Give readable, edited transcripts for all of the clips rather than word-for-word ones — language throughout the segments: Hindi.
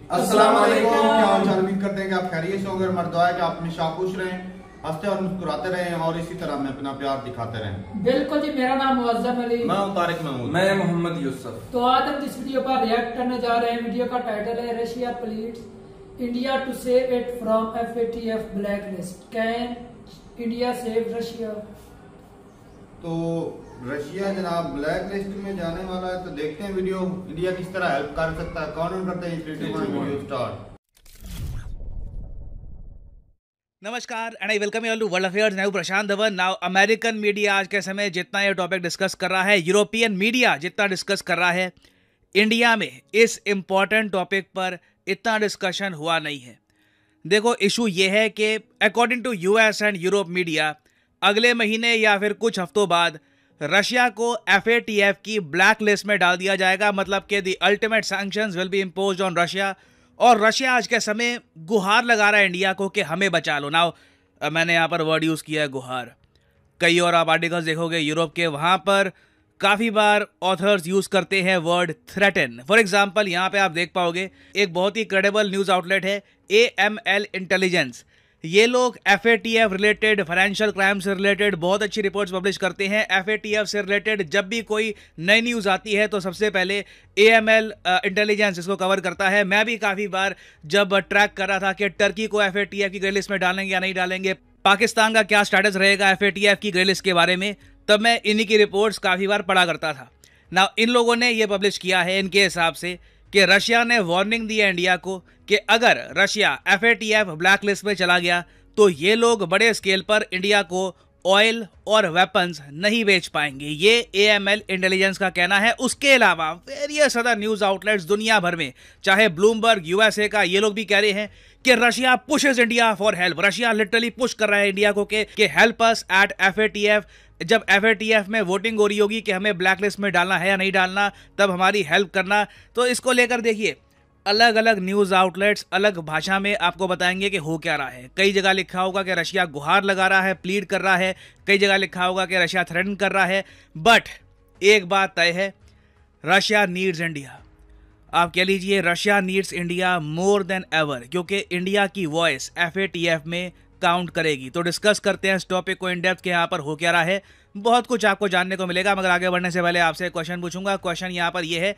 अस्सलाम वालेकुम। क्या हाल चाल? उम्मीद करते हैं कि आप खैरियत से होंगे। हमारी दुआ है कि आप हमेशा खुश रहें, हंसते और मुस्कुराते रहें और इसी तरह में अपना प्यार दिखाते रहें। बिल्कुल जी। मेरा नाम मुअज्जम अली, मैं हूं तारिक महमूद, मैं मोहम्मद यूसुफ। तो आज हम जिस वीडियो पर रिएक्ट करने जा रहे हैं, वीडियो का टाइटल है Russia pleads India to save it from FATF black list. Can India save Russia? तो रशिया जनाब ब्लैक लिस्ट में जाने वाला है, तो देखते हैं वीडियो इंडिया किस तरह हेल्प कर सकता है। कौन करते हैं 3 2 1 वीडियो स्टार्ट। नमस्कार and I welcome you all to world affairs. मैं Prashant Dhawan. Now American media आज के समय जितना ये टॉपिक डिस्कस कर रहा है, यूरोपियन मीडिया जितना डिस्कस कर रहा है, इंडिया में इस इम्पॉर्टेंट टॉपिक पर इतना डिस्कशन हुआ नहीं है। देखो, इशू ये है कि according to US and Europe media अगले महीने या फिर कुछ हफ्तों बाद रशिया को FATF की ब्लैक लिस्ट में डाल दिया जाएगा। मतलब कि the ultimate sanctions will be imposed on Russia. और रशिया आज के समय गुहार लगा रहा है इंडिया को कि हमें बचा लो। नाउ मैंने यहाँ पर वर्ड यूज़ किया है गुहार। कई और आप आर्टिकल्स देखोगे यूरोप के, वहाँ पर काफ़ी बार ऑथर्स यूज़ करते हैं वर्ड थ्रेटन। फॉर एग्जाम्पल यहाँ पे आप देख पाओगे एक बहुत ही क्रेडिबल न्यूज़ आउटलेट है AML इंटेलिजेंस। ये लोग FATF रिलेटेड, फाइनेंशियल क्राइम से रिलेटेड बहुत अच्छी रिपोर्ट्स पब्लिश करते हैं। FATF से रिलेटेड जब भी कोई नई न्यूज़ आती है तो सबसे पहले AML इंटेलिजेंस इसको कवर करता है। मैं भी काफ़ी बार जब ट्रैक कर रहा था कि टर्की को FATF की ग्रे लिस्ट में डालेंगे या नहीं डालेंगे, पाकिस्तान का क्या स्टेटस रहेगा FATF की ग्रे लिस्ट के बारे में, तब मैं इन्हीं की रिपोर्ट्स काफ़ी बार पढ़ा करता था ना। इन लोगों ने ये पब्लिश किया है इनके हिसाब से कि रशिया ने वार्निंग दी है इंडिया को कि अगर रशिया FATF ब्लैक लिस्ट में चला गया तो ये लोग बड़े स्केल पर इंडिया को ऑयल और वेपन्स नहीं बेच पाएंगे। ये AML इंटेलिजेंस का कहना है। उसके अलावा वेरियस अदर न्यूज़ आउटलेट्स दुनिया भर में, चाहे ब्लूमबर्ग USA का, ये लोग भी कह रहे हैं कि Russia pushes India for help. Russia literally push कर रहा है इंडिया को कि हेल्प अस एट FATF। जब FATF में वोटिंग हो रही होगी कि हमें ब्लैक लिस्ट में डालना है या नहीं डालना, तब हमारी हेल्प करना। तो इसको लेकर देखिए, अलग अलग न्यूज़ आउटलेट्स अलग भाषा में आपको बताएंगे कि हो क्या रहा है। कई जगह लिखा होगा कि रशिया गुहार लगा रहा है, प्लीड कर रहा है। कई जगह लिखा होगा कि रशिया थ्रेटन कर रहा है। बट एक बात तय है, रशिया नीड्स इंडिया। आप कह लीजिए Russia needs India more than ever, क्योंकि इंडिया की वॉइस FATF में काउंट करेगी। तो डिस्कस करते हैं इस टॉपिक को इन डेप्थ के यहाँ पर हो क्या रहा है। बहुत कुछ आपको जानने को मिलेगा, मगर आगे बढ़ने से पहले आपसे एक क्वेश्चन पूछूंगा। क्वेश्चन यहाँ पर यह है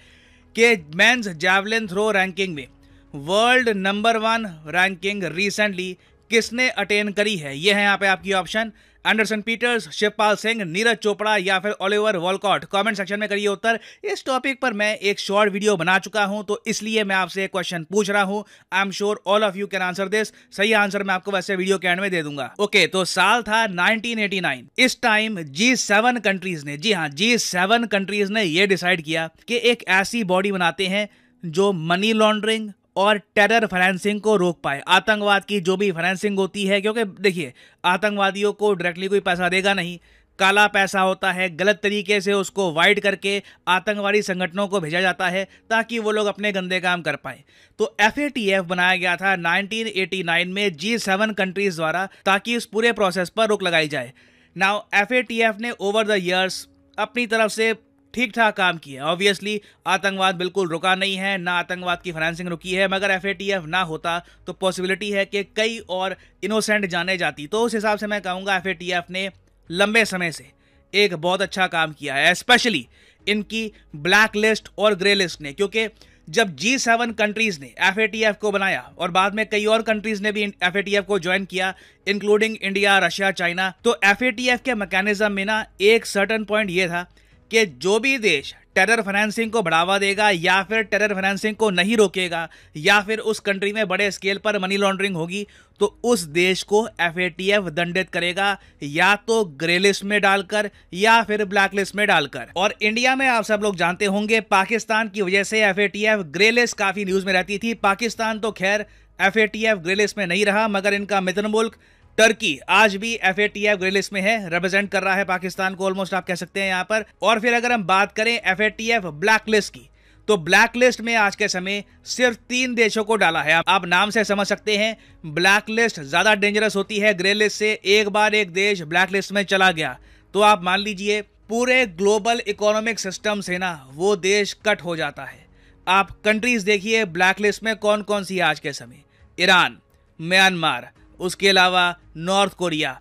कि मेंस जैवलिन थ्रो रैंकिंग में वर्ल्ड नंबर 1 रैंकिंग रिसेंटली किसने अटेन करी है? ये है यहाँ पे आपकी option. Anderson Peters, Shivpal Singh, Neeraj Chopra या फिर ओलिवर वॉलकॉट। कमेंट सेक्शन में करिए उत्तर। इस टॉपिक पर मैं एक शॉर्ट वीडियो बना चुका हूं, तो इसलिए मैं आपसे एक क्वेश्चन पूछ रहा हूं। I am sure all of you can answer this. सही आंसर मैं आपको वैसे वीडियो के एंड में दे दूंगा। ओके, तो साल था 1989। इस टाइम G7 कंट्रीज ने, जी हाँ, G7 कंट्रीज ने यह डिसाइड किया कि एक ऐसी बॉडी बनाते हैं जो मनी लॉन्ड्रिंग और टेरर फाइनेंसिंग को रोक पाए। आतंकवाद की जो भी फाइनेंसिंग होती है, क्योंकि देखिए आतंकवादियों को डायरेक्टली कोई पैसा देगा नहीं, काला पैसा होता है, गलत तरीके से उसको वाइड करके आतंकवादी संगठनों को भेजा जाता है ताकि वो लोग अपने गंदे काम कर पाए। तो FATF बनाया गया था 1989 में G7 कंट्रीज द्वारा, ताकि इस पूरे प्रोसेस पर रोक लगाई जाए। नाउ FATF ने ओवर द ईयर्स अपनी तरफ से ठीक ठाक काम किया। ऑब्वियसली आतंकवाद बिल्कुल रुका नहीं है, ना आतंकवाद की फाइनेंसिंग रुकी है, मगर FATF ना होता तो पॉसिबिलिटी है कि कई और इनोसेंट जाने जाती। तो उस हिसाब से मैं कहूँगा FATF ने लंबे समय से एक बहुत अच्छा काम किया है, स्पेशली इनकी ब्लैक लिस्ट और ग्रे लिस्ट ने। क्योंकि जब G7 कंट्रीज ने FATF को बनाया और बाद में कई और कंट्रीज ने भी FATF को ज्वाइन किया, इंक्लूडिंग इंडिया, रशिया, चाइना, तो FATF के मैकेनिज्म में ना एक सर्टन पॉइंट ये था कि जो भी देश टेरर फाइनेंसिंग को बढ़ावा देगा या फिर टेरर फाइनेंसिंग को नहीं रोकेगा, या फिर उस कंट्री में बड़े स्केल पर मनी लॉन्ड्रिंग होगी, तो उस देश को FATF दंडित करेगा, या तो ग्रे लिस्ट में डालकर या फिर ब्लैक लिस्ट में डालकर। और इंडिया में आप सब लोग जानते होंगे पाकिस्तान की वजह से FATF ग्रे लिस्ट काफी न्यूज में रहती थी। पाकिस्तान तो खैर FATF ग्रे लिस्ट में नहीं रहा, मगर इनका मित्र मुल्क टर्की आज भी FATF ग्रे लिस्ट में है, रिप्रेजेंट कर रहा है पाकिस्तान को ऑलमोस्ट, आप कह सकते हैं यहाँ पर। और फिर अगर हम बात करें FATF ब्लैक लिस्ट की, तो ब्लैक लिस्ट में आज के समय सिर्फ 3 देशों को डाला है। आप नाम से समझ सकते हैं ब्लैक लिस्ट ज्यादा डेंजरस होती है ग्रे लिस्ट से। एक बार एक देश ब्लैक लिस्ट में चला गया तो आप मान लीजिए पूरे ग्लोबल इकोनॉमिक सिस्टम से ना वो देश कट हो जाता है। आप कंट्रीज देखिए ब्लैक लिस्ट में कौन कौन सी है आज के समय। ईरान, म्यांमार, उसके अलावा नॉर्थ कोरिया।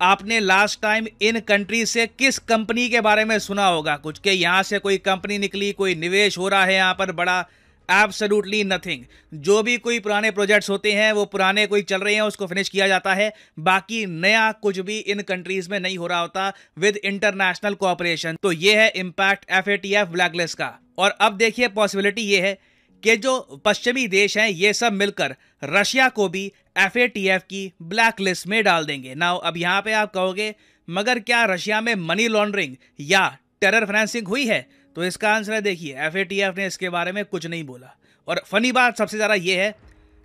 आपने लास्ट टाइम इन कंट्रीज से किस कंपनी के बारे में सुना होगा कुछ, कि यहां से कोई कंपनी निकली, कोई निवेश हो रहा है यहां पर बड़ा? Absolutely nothing. जो भी कोई पुराने प्रोजेक्ट्स होते हैं वो पुराने कोई चल रहे हैं उसको फिनिश किया जाता है, बाकी नया कुछ भी इन कंट्रीज में नहीं हो रहा होता विद इंटरनेशनल कोऑपरेशन। तो ये है इंपैक्ट FATF ब्लैकलिस्ट का। और अब देखिए पॉसिबिलिटी ये है कि जो पश्चिमी देश हैं ये सब मिलकर रशिया को भी FATF की ब्लैक लिस्ट में डाल देंगे। नाउ अब यहां पे आप कहोगे मगर क्या रशिया में मनी लॉन्ड्रिंग या टेरर फाइनेंसिंग हुई है? तो इसका आंसर है देखिए FATF ने इसके बारे में कुछ नहीं बोला। और फनी बात सबसे ज्यादा ये है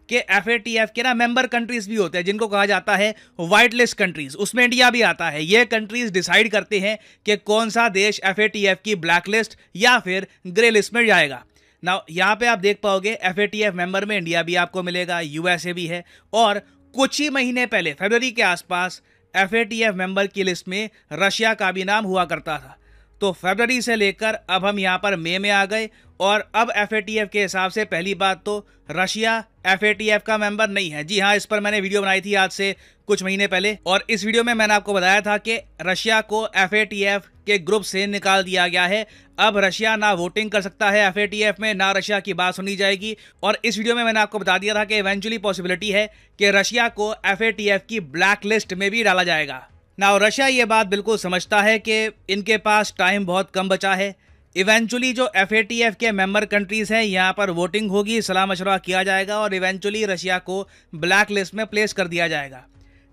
कि FATF के ना मेंबर कंट्रीज भी होते हैं जिनको कहा जाता है व्हाइट लिस्ट कंट्रीज, उसमें इंडिया भी आता है। ये कंट्रीज डिसाइड करते हैं कि कौन सा देश FATF की ब्लैक लिस्ट या फिर ग्रे लिस्ट में जाएगा। नाउ यहाँ पे आप देख पाओगे FATF मेंबर में इंडिया भी आपको मिलेगा, USA भी है, और कुछ ही महीने पहले फरवरी के आसपास FATF मेंबर की लिस्ट में रशिया का भी नाम हुआ करता था। तो फरवरी से लेकर अब हम यहाँ पर मई में आ गए और अब FATF के हिसाब से पहली बात तो रशिया FATF का मेंबर नहीं है। जी हाँ, इस पर मैंने वीडियो बनाई थी आज से कुछ महीने पहले, और इस वीडियो में मैंने आपको बताया था कि रशिया को FATF के ग्रुप से निकाल दिया गया है। अब रशिया ना वोटिंग कर सकता है FATF में, ना रशिया की बात सुनी जाएगी। और इस वीडियो में मैंने आपको बता दिया था कि इवेंचुअली पॉसिबिलिटी है कि रशिया को FATF की ब्लैक लिस्ट में भी डाला जाएगा। नाउ रशिया ये बात बिल्कुल समझता है कि इनके पास टाइम बहुत कम बचा है। इवेंचुअली जो FATF के मेंबर कंट्रीज हैं यहाँ पर वोटिंग होगी, सलाह मशवरा किया जाएगा और इवेंचुअली रशिया को ब्लैक लिस्ट में प्लेस कर दिया जाएगा।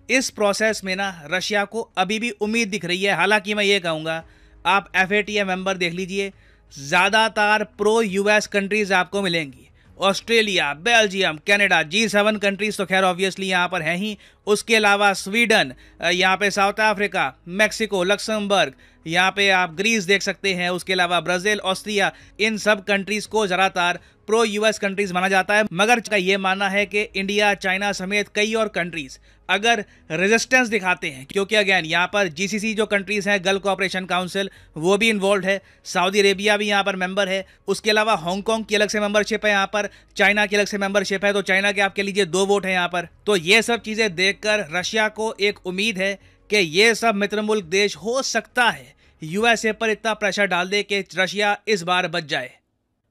इस प्रोसेस में ना रशिया को अभी भी उम्मीद दिख रही है। हालांकि मैं ये कहूँगा आप FATF मेंबर देख लीजिए, ज़्यादातर प्रो US कंट्रीज आपको मिलेंगी। Australia, Belgium, Canada, G7 countries तो खैर ऑब्वियसली यहाँ पर हैं ही। उसके अलावा स्वीडन, यहाँ पे साउथ अफ्रीका, मैक्सिको, लक्समबर्ग, यहाँ पे आप ग्रीस देख सकते हैं। उसके अलावा ब्राज़ील, ऑस्ट्रिया, इन सब कंट्रीज को ज़्यादातर प्रो US कंट्रीज माना जाता है। मगर का ये मानना है कि इंडिया, चाइना समेत कई और कंट्रीज अगर रेजिस्टेंस दिखाते हैं, क्योंकि अगेन यहाँ पर GCC जो कंट्रीज हैं, गल्फ कोऑपरेशन काउंसिल, वो भी इन्वॉल्व है, सऊदी अरेबिया भी यहाँ पर मेंबर है। उसके अलावा हांगकांग की अलग से मेंबरशिप है यहाँ पर, चाइना की अलग से मेंबरशिप है, तो चाइना के आप कह लीजिए 2 वोट है यहाँ पर। तो ये सब चीज़ें देखकर रशिया को एक उम्मीद है कि ये सब मित्र मुल्क देश हो सकता है USA पर इतना प्रेशर डाल दे कि रशिया इस बार बच जाए।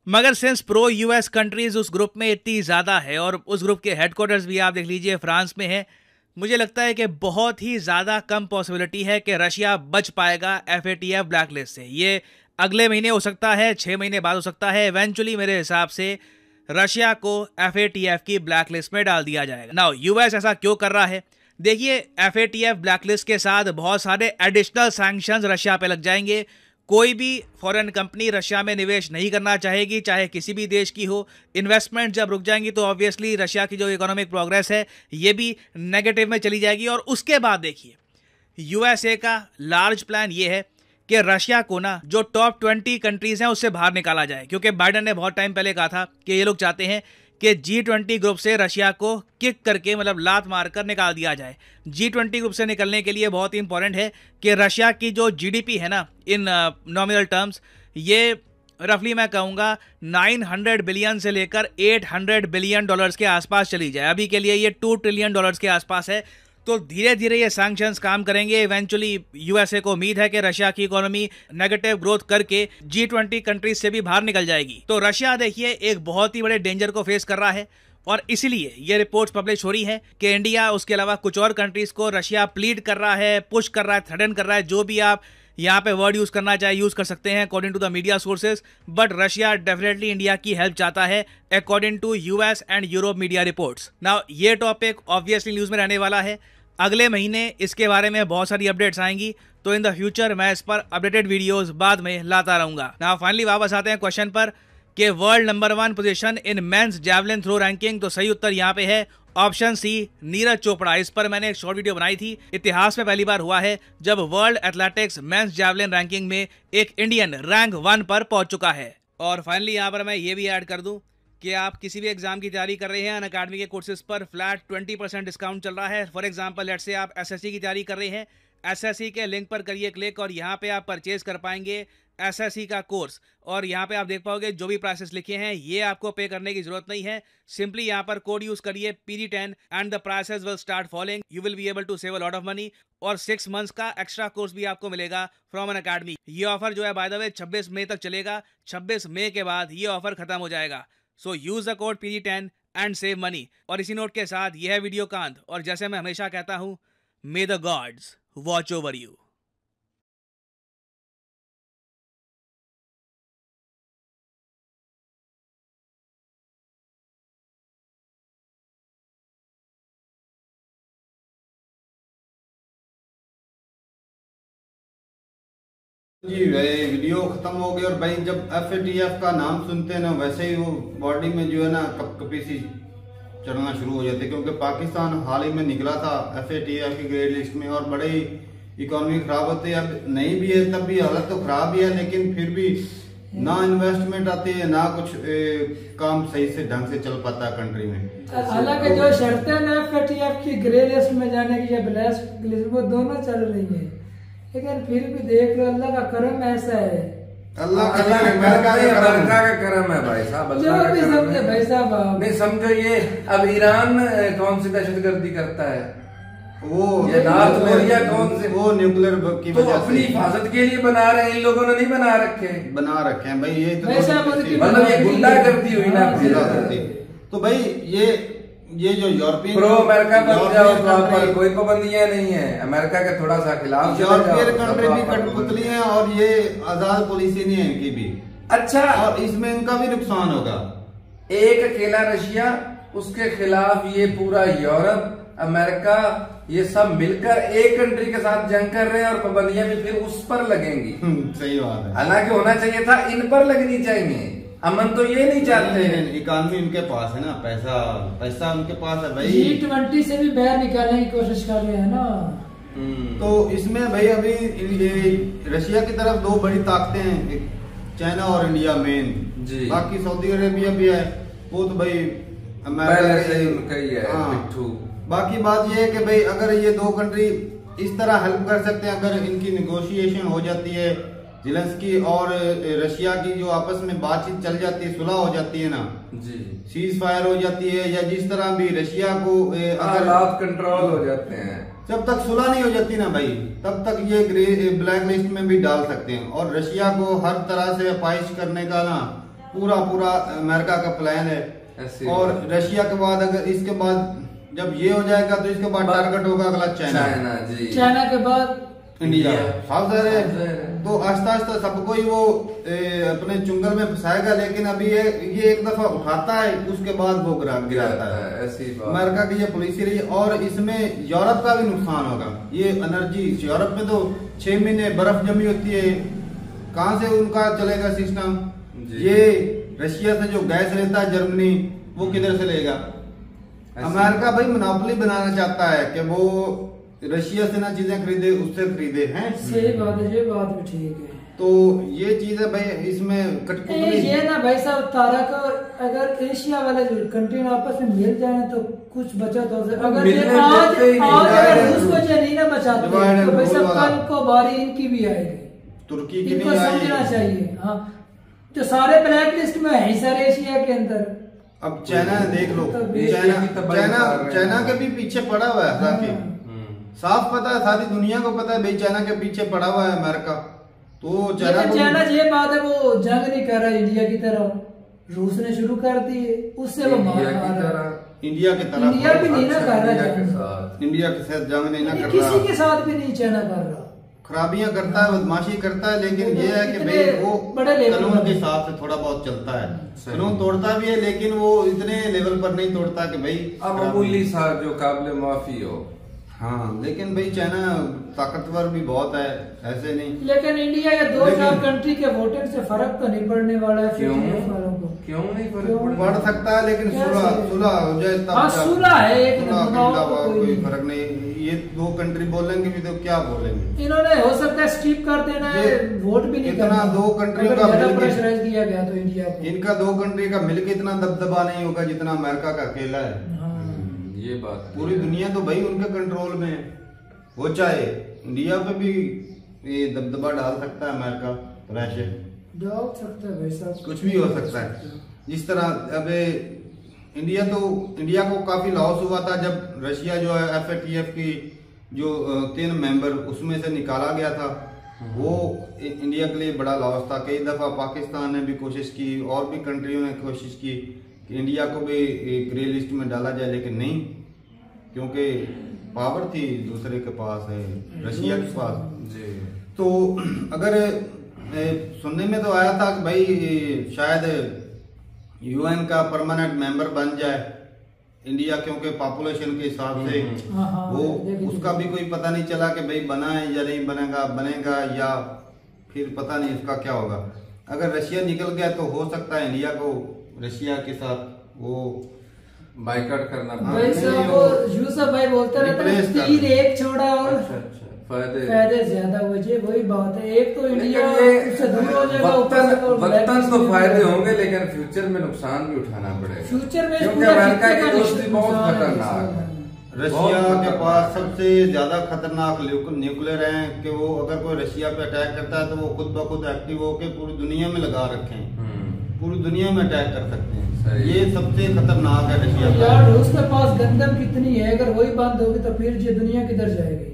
मगर सिंस प्रो US कंट्रीज उस ग्रुप में इतनी ज़्यादा है और उस ग्रुप के हेडक्वार्टर्स भी आप देख लीजिए फ्रांस में है, मुझे लगता है कि बहुत ही ज़्यादा कम पॉसिबिलिटी है कि रशिया बच पाएगा FATF ब्लैक लिस्ट से। ये अगले महीने हो सकता है, 6 महीने बाद हो सकता है। इवेंचुअली मेरे हिसाब से रशिया को FATF की ब्लैक लिस्ट में डाल दिया जाएगा। नाउ US ऐसा क्यों कर रहा है? देखिए FATF ब्लैक लिस्ट के साथ बहुत सारे एडिशनल सैंक्शंस रशिया पे लग जाएंगे। कोई भी फॉरेन कंपनी रशिया में निवेश नहीं करना चाहेगी, चाहे किसी भी देश की हो। इन्वेस्टमेंट जब रुक जाएंगी तो ऑब्वियसली रशिया की जो इकोनॉमिक प्रोग्रेस है ये भी नेगेटिव में चली जाएगी। और उसके बाद देखिए USA का लार्ज प्लान ये है कि रशिया को ना जो टॉप 20 कंट्रीज हैं उससे बाहर निकाला जाए, क्योंकि बाइडेन ने बहुत टाइम पहले कहा था कि ये लोग चाहते हैं कि G20 ग्रुप से रशिया को किक करके, मतलब लात मारकर निकाल दिया जाए। G20 ग्रुप से निकलने के लिए बहुत ही इंपॉर्टेंट है कि रशिया की जो GDP है ना इन नॉमिनल टर्म्स, ये रफली मैं कहूँगा 900 बिलियन से लेकर 800 बिलियन डॉलर्स के आसपास चली जाए। अभी के लिए ये 2 ट्रिलियन डॉलर्स के आसपास है। तो धीरे धीरे ये सैंक्शंस काम करेंगे। इवेंचुअली USA को उम्मीद है कि रशिया की इकोनॉमी नेगेटिव ग्रोथ करके G20 कंट्रीज से भी बाहर निकल जाएगी। तो रशिया देखिए एक बहुत ही बड़े डेंजर को फेस कर रहा है और इसीलिए ये रिपोर्ट्स पब्लिश हो रही है कि इंडिया, उसके अलावा कुछ और कंट्रीज को रशिया प्लीड कर रहा है, पुश कर रहा है, थ्रेटन कर रहा है। जो भी आप यहाँ पे वर्ड यूज करना चाहे यूज कर सकते हैं according to the media sources, but Russia definitely India की हेल्प चाहता है according to US and Europe media reports. Now ये टॉपिक ऑब्वियसली न्यूज में रहने वाला है। अगले महीने इसके बारे में बहुत सारी अपडेट्स आएंगी, तो इन द फ्यूचर मैं इस पर अपडेटेड वीडियोस बाद में लाता रहूंगा। नाउ फाइनली वापस आते हैं क्वेश्चन पर कि world number 1 position in men's javelin throw ranking. तो सही उत्तर यहाँ पे है ऑप्शन सी, नीरज चोपड़ा। इस पर मैंने एक शॉर्ट वीडियो बनाई थी। इतिहास में पहली बार हुआ है जब world athletics men's javelin ranking में एक इंडियन रैंक 1 पर पहुंच चुका है। और फाइनली यहाँ पर मैं ये भी ऐड कर दूं कि आप किसी भी एग्जाम की तैयारी कर रहे हैं, अनअकैडमी के कोर्सेज पर फ्लैट 20% डिस्काउंट चल रहा है। फॉर एग्जांपल लेट्स से आप SSC की तैयारी कर रहे हैं, SSE के लिंक पर करिए क्लिक और यहाँ पे आप परचेज कर पाएंगे SSE का कोर्स। और यहाँ पे आप देख पाओगे जो भी प्राइसेस लिखे हैं ये आपको पे करने की जरूरत नहीं है। सिंपली यहाँ पर कोड यूज करिए PD10 and the prices will start following. You will be able to save a lot of money और 6 मंथ्स का एक्स्ट्रा कोर्स भी आपको मिलेगा फ्रॉम एन अकेडमी। ये ऑफर जो है बाय द वे 26 मई तक चलेगा। 26 मई के बाद ये ऑफर खत्म हो जाएगा। So use the code PD10 and save money. और इसी नोट के साथ यह है वीडियो का अंत। और जैसे मैं हमेशा कहता हूं, may the gods watch over you. जी भाई वीडियो खत्म हो गई। और भाई जब FATF का नाम सुनते हैं ना, वैसे ही वो बॉडी में जो है ना कपकपी सी चढ़ना शुरू हो जाती है, क्योंकि पाकिस्तान हाल ही में निकला था FATF की ग्रे लिस्ट में और बड़े इकोनॉमी खराब होती है। अब नहीं भी है तब भी हालत तो खराब ही है, लेकिन फिर भी ना इन्वेस्टमेंट आती है ना कुछ काम सही से ढंग से चल पाता है कंट्री में। हालांकि जो शर्तें ना FATF की ग्रे लिस्ट में जाने की या ब्लैक लिस्ट, वो दोनों चल रही है, लेकिन फिर भी देख लो अल्लाह का करम ऐसा है। अल्लाह का करम है भाई साहब। जो भी समझे भाई साहब, नहीं समझो ये अब ईरान कौन सी दहशतगर्दी करता है, वो ये नॉर्थ कोरिया कौन से, वो न्यूक्लियर की तो वजह अपनी से हिफाजत के लिए बना रहे हैं, इन लोगों ने नहीं बना रखे हैं भाई। ये मतलब ये गुंडागर्दी हुई ना। तो भाई ये जो यूरोपियन प्रो अमेरिका बन जाओ तो आप पर कोई पाबंदियां नहीं है, अमेरिका के थोड़ा सा खिलाफ यूरोपियन कंट्री भी कठपुतली है और ये आजाद पॉलिसी नहीं है इनकी भी। अच्छा, और इसमें इनका भी नुकसान होगा। एक अकेला रशिया, उसके खिलाफ ये पूरा यूरोप अमेरिका ये सब मिलकर एक कंट्री के साथ जंग कर रहे हैं और पाबंदियां भी फिर उस पर लगेंगी। सही बात है। हालांकि होना चाहिए था इन पर लगनी चाहिए। अमन तो ये नहीं चाहते हैं। इकोनॉमी इनके पास है ना, पैसा उनके पास है भाई। G20 से भी बाहर निकालने की कोशिश कर रहे हैं ना। तो इसमें भाई अभी रशिया की तरफ दो बड़ी ताकतें हैं, एक चाइना और इंडिया मेन जी। बाकी सऊदी अरेबिया भी है, वो तो भाई पहले से ही उनका ही है। हाँ। बाकी बात ये है कि भाई अगर ये दो कंट्री इस तरह हेल्प कर सकते हैं, अगर इनकी निगोशिएशन हो जाती है, ज़ेलेंस्की और रशिया की जो आपस में बातचीत चल जाती है, सुलह हो जाती है ना जी, सीज फायर हो जाती है, या जिस तरह भी रशिया को हालात कंट्रोल हो जाते हैं, जब तक सुलह नहीं हो जाती ना भाई, तब तक ये ब्लैक लिस्ट में भी डाल सकते हैं। और रशिया को हर तरह से अपाइश करने का ना पूरा अमेरिका का प्लान है। और रशिया के बाद अगर इसके बाद जब ये हो जाएगा तो इसके बाद टारगेट होगा अगला चाइना के बाद इंडिया। साफ ज़ाहिर है, तो आस्ता आस्ता सबको ही वो अपने चुंगल में फंसाएगा। लेकिन अभी ये एक दफा उठाता है, उसके बाद वो गिराता है। अमेरिका की ये पॉलिसी रही। और इसमें यूरोप का भी नुकसान होगा। ये एनर्जी यूरोप में तो 6 महीने बर्फ जमी होती है, कहाँ से उनका चलेगा सिस्टम। ये रशिया से जो गैस लेता है जर्मनी, वो किधर से लेगा। अमेरिका भाई मोनोपोली बनाना चाहता है कि वो रशिया से ना चीजें खरीदे, उससे खरीदे हैं। सही बात है, ये बात भी ठीक है। तो ये चीज है भाई, इसमें कठपुतली ये ना भाई साहब तारा को अगर एशिया वाले कंट्री आपस में मिल जाए तो कुछ बचत हो जाए। अगर अगर उसको नहीं ना बचाते तो भाई साहब कल को बारी इनकी भी आएगी, तुर्की की इनको समझना चाहिए। हाँ, जो सारे ब्लैक लिस्ट में है सर एशिया के अंदर। अब चाइना देख लो, चाइना के भी पीछे पड़ा हुआ है। हालांकि साफ पता है, सारी दुनिया को पता है भाई चाइना के पीछे पड़ा हुआ है अमेरिका। तो चाइना ये बात है, वो जंग नहीं कर रहा इंडिया की तरह, रूस ने शुरू कर दी है, उससे वो मार रहा। इंडिया की तरह इंडिया भी नहीं ना कर रहा, इंडिया के साथ जंग नहीं ना कर रहा, किसी के साथ भी नहीं चाइना कर रहा। खराबियां करता है, बदमाशी करता है, लेकिन ये है कि भाई वो कानून के हिसाब से थोड़ा बहुत चलता है। कानून तोड़ता भी है, लेकिन वो इतने लेवल पर नहीं तोड़ता कि भाई मामूली सा जो काबिल माफी हो। हाँ, लेकिन भाई चाइना ताकतवर भी बहुत है, ऐसे नहीं। लेकिन इंडिया या 2-4 कंट्री के वोटिंग से फर्क तो नहीं पड़ने वाला है। क्यों नहीं फर्क पड़ सकता है, लेकिन सुलह हो जाए तब। सुलह है एक, कोई फर्क नहीं। ये 2 कंट्री बोलेंगे भी तो क्या बोलेंगे, इन्होंने हो सकता है स्किप कर देना है, वोट भी नहीं इतना 2 कंट्रियों का प्रेशराइज किया गया तो इंडिया को, इनका 2 कंट्री का मिलकर इतना दबदबा नहीं होगा जितना अमेरिका का अकेला है। ये बात पूरी दुनिया तो भाई उनके कंट्रोल में है, वो चाहे इंडिया पे भी ये दबदबा डाल सकता है अमेरिका, रशिया डाल सकता है भाई साहब, कुछ भी हो सकता है। जिस तरह अब इंडिया को काफी लॉस हुआ था जब रशिया जो है FATF की जो 3 मेंबर उसमें से निकाला गया था, वो इंडिया के लिए बड़ा लॉस था। कई दफा पाकिस्तान ने भी कोशिश की और भी कंट्रियों ने कोशिश की कि इंडिया को भी ग्रे लिस्ट में डाला जाए, लेकिन नहीं, क्योंकि पावर थी दूसरे के पास है, रशिया के पास। तो अगर सुनने में तो आया था कि भाई शायद UN का परमानेंट मेंबर बन जाए इंडिया, क्योंकि पॉपुलेशन के हिसाब से वो उसका भी कोई पता नहीं चला कि भाई बना है या नहीं बनेगा या फिर पता नहीं उसका क्या होगा। अगर रशिया निकल गया तो हो सकता है इंडिया को रशिया के साथ वो बाइकआउट करना। भाई साहब यूसुफ भाई बोलते रहते हैं तीर एक छोड़ा और फायदे ज्यादा हो जाए, वही बात है। एक तो इंडिया उससे दूर हो जाएगा, वक्तन तो फायदे होंगे लेकिन फ्यूचर में नुकसान भी उठाना पड़ेगा, फ्यूचर में, क्योंकि अमेरिका की दोस्ती बहुत खतरनाक है। रशिया के पास सबसे ज्यादा खतरनाक न्यूक्लियर है कि वो अगर कोई रशिया पे अटैक करता है तो वो खुद ब खुद एक्टिव होकर पूरी दुनिया में लगा रखे हैं, पूरी दुनिया में अटैक कर सकते हैं। ये सबसे खतरनाक है रशिया। यार रूस के पास गंदम कितनी है, अगर वही बंद होगी तो फिर ये दुनिया किधर जाएगी?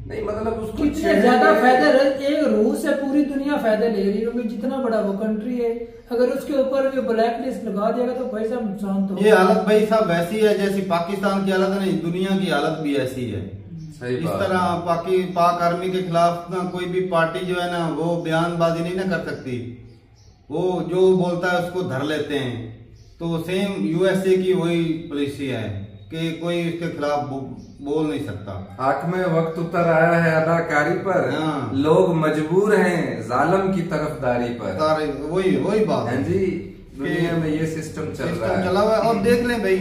नहीं मतलब उसको कितने ज्यादा फायदे, एक रूस से पूरी दुनिया फायदे ले रही है, जितना बड़ा वो कंट्री है, अगर उसके ऊपर भी ब्लैक लिस्ट लगा देगा तो भाई साहब नुकसान तो। ये हालत भाई साहब वैसी है जैसी पाकिस्तान की हालत नहीं, दुनिया की हालत भी ऐसी है। इस तरह पाक आर्मी के खिलाफ ना कोई भी पार्टी जो है ना वो बयानबाजी नहीं ना कर सकती, वो जो बोलता है उसको धर लेते हैं। तो सेम USA की वही पॉलिसी है कि कोई इसके खिलाफ बोल नहीं सकता। आंख में वक्त उतर आया है अदाकारी पर, लोग मजबूर हैं जालिम की तरफदारी पर। वही बात है जी, दुनिया में ये सिस्टम चला हुआ है। और देख लें भाई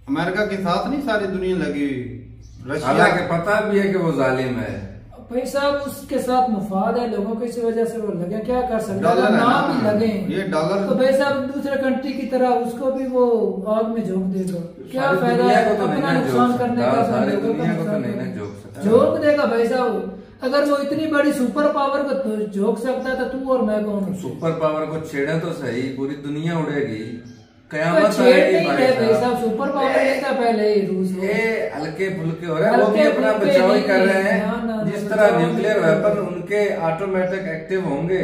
अमेरिका के साथ नहीं सारी दुनिया लगी हुई, रशिया के पता भी है कि वो जालिम है भाई साहब, उसके साथ मुफाद है लोगों को, इसी वजह से वो लगे, क्या कर सकते हैं, ना भी लगे ये डॉलर तो भाई साहब दूसरे कंट्री की तरह उसको भी वो आग में झोंक देगा, क्या फायदा है अपना नुकसान करने का, झोंक देगा भाई साहब। अगर वो इतनी बड़ी सुपर पावर को झोंक सकता है तो तू और मैं कौन? सुपर पावर को छेड़े तो सही, पूरी दुनिया उड़ेगी, कयामत सुपर पावर का पहले ही रूस ये हल्के फुल्के हो रहे हैं, वो भी अपना बचाव ही कर रहे हैं। जिस तरह न्यूक्लियर वेपन उनके ऑटोमेटिक एक्टिव होंगे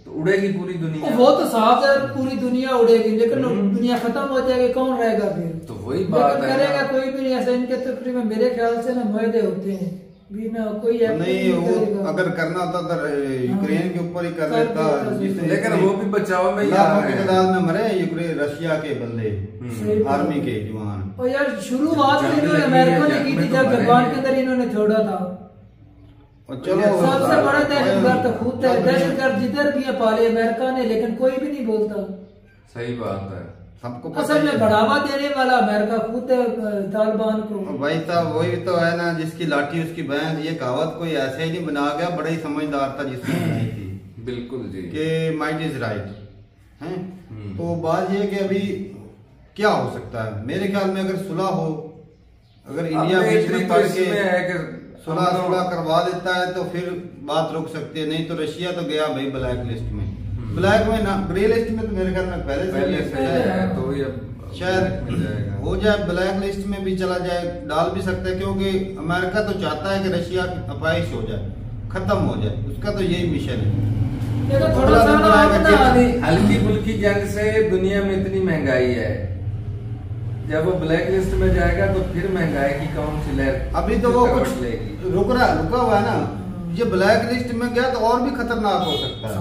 तो उड़ेगी पूरी दुनिया। वो तो साफ है पूरी दुनिया उड़ेगी, लेकिन दुनिया खत्म हो जाएगी, कौन रहेगा फिर? तो वही बात है, करेगा कोई भी नहीं ऐसा। इनके तकरीबन मेरे ख्याल से ना मुआहदे होते हैं बिना कोई नहीं, वो अगर करना होता तो यूक्रेन के ऊपर ही कर लेता, लेकिन वो भी बचाव में लाखों की तादाद में मरे यूक्रेन रशिया के बंदे, आर्मी के जवान। और यार शुरुआत इन्होंने अमेरिका ने की थी जब जापान के अंदर इन्होंने छोड़ा था। और चलो सबसे बड़ा दहशतगर्द तो खुद है, दहशतगर्द जिधर भी पाले अमेरिका ने, लेकिन कोई भी नहीं बोलता। सही बात है, सबको असल में बढ़ावा देने वाला अमेरिका खुद है तालिबान को। भाई साहब वही तो है ना, जिसकी लाठी उसकी भैंस, ये कहावत कोई ऐसे ही नहीं बना गया, बड़ा ही समझदार था जिसने बनाई थी। बिल्कुल जी, कि माइट इज राइट है। तो बात ये कि अभी क्या हो सकता है मेरे ख्याल में, अगर सुलह हो, अगर इंडिया बीच में पड़ के सुलह करवा देता है तो फिर बात रुक सकती है, नहीं तो रशिया तो गया भाई ब्लैक लिस्ट में, ब्लैक में ना, ग्रे लिस्ट में तो मेरे ख्याल में पहले से है, तो ये शायद हो जाए, ब्लैक लिस्ट में भी चला जाए, डाल भी सकते हैं, क्योंकि अमेरिका तो चाहता है कि रशिया अपाइश हो जाए, खत्म हो जाए, उसका तो यही मिशन है। हल्की फुल्की जंग से दुनिया में इतनी महंगाई है, जब वो ब्लैक लिस्ट में जाएगा तो फिर महंगाई की कौन सी लहर? अभी तो वो कुछ रुका हुआ है ना, ये ब्लैक लिस्ट में गया तो और भी खतरनाक हो सकता है।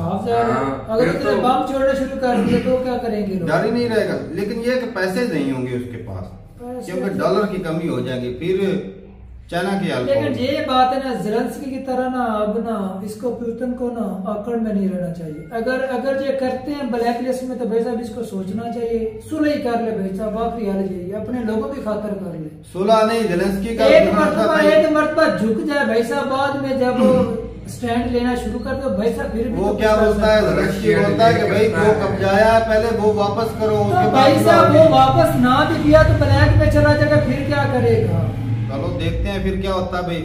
अगर इतने बम छोड़ना शुरू कर दिए तो क्या करेंगे? डर ही नहीं रहेगा, लेकिन ये कि पैसे नहीं होंगे उसके पास, क्योंकि डॉलर की कमी हो जाएगी, फिर चाइना की हालत। लेकिन ये बात है ना, ज़ेलेंस्की की तरह ना अब ना इसको पुतिन को ना आकड़ में नहीं रहना चाहिए। अगर ये करते हैं ब्लैक लिस्ट में तो भाई साहब इसको सोचना चाहिए, सुलह ही कर ले भाई साहब, आखिरी हाल यही, अपने लोगों की खातिर कर ले। सुलह नहीं, ज़ेलेंस्की का एक मरतबा झुक जाए भाई साहब, बाद में जब स्टैंड लेना शुरू कर दो भाई साहब, फिर वो क्या बोलता है, ज़ेलेंस्की बोलता है कि भाई वो कब्जाया है पहले वो वापस करो, तो भाई साहब वो वापस ना भी किया तो ब्लैक में चला जाएगा, फिर क्या करेगा? चलो देखते हैं फिर क्या होता है भाई।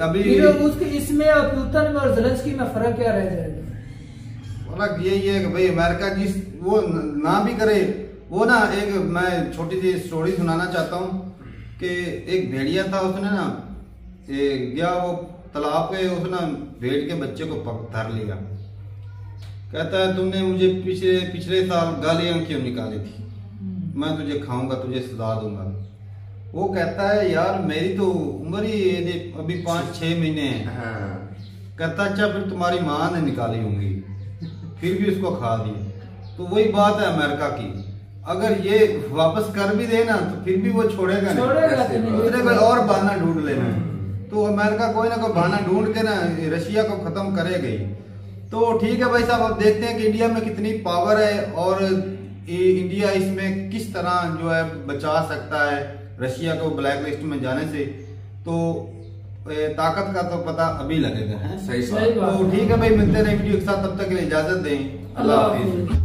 अभी उसके इसमें और प्यूतन में और ज़ेलेंस्की में फर्क क्या रह जाएगा? फर्क यही है कि भाई अमेरिका जिस वो ना भी करे, वो ना एक मैं छोटी सी स्टोरी सुनाना चाहता हूँ कि एक भेड़िया था, उसने ना गया वो तालाब पे, उसने भेड़ के बच्चे को धर लिया। कहता है तुमने मुझे पिछले साल गालियां क्यों निकाली थी, मैं तुझे खाऊंगा, तुझे सजा दूंगा। वो कहता है यार मेरी तो उम्र ही अभी 5-6 महीने है। हाँ। कहता अच्छा फिर तुम्हारी माँ ने निकाली होंगी, फिर भी उसको खा दिया। तो वही बात है अमेरिका की, अगर ये वापस कर भी देना तो फिर भी वो छोड़ेगा नहीं, उसने कोई और बहाना ढूंढ लेना। तो अमेरिका कोई ना कोई बहाना ढूंढ के ना रशिया को खत्म करेगा ही। तो ठीक है भाई साहब, अब देखते हैं कि इंडिया में कितनी पावर है और इंडिया इसमें किस तरह जो है बचा सकता है रशिया को ब्लैक लिस्ट में जाने से। तो ताकत का तो पता अभी लगेगा है। सही तो ठीक है भाई, मिलते रहे वीडियो के साथ, तब तक के लिए इजाजत दें। अल्लाह हाफिज।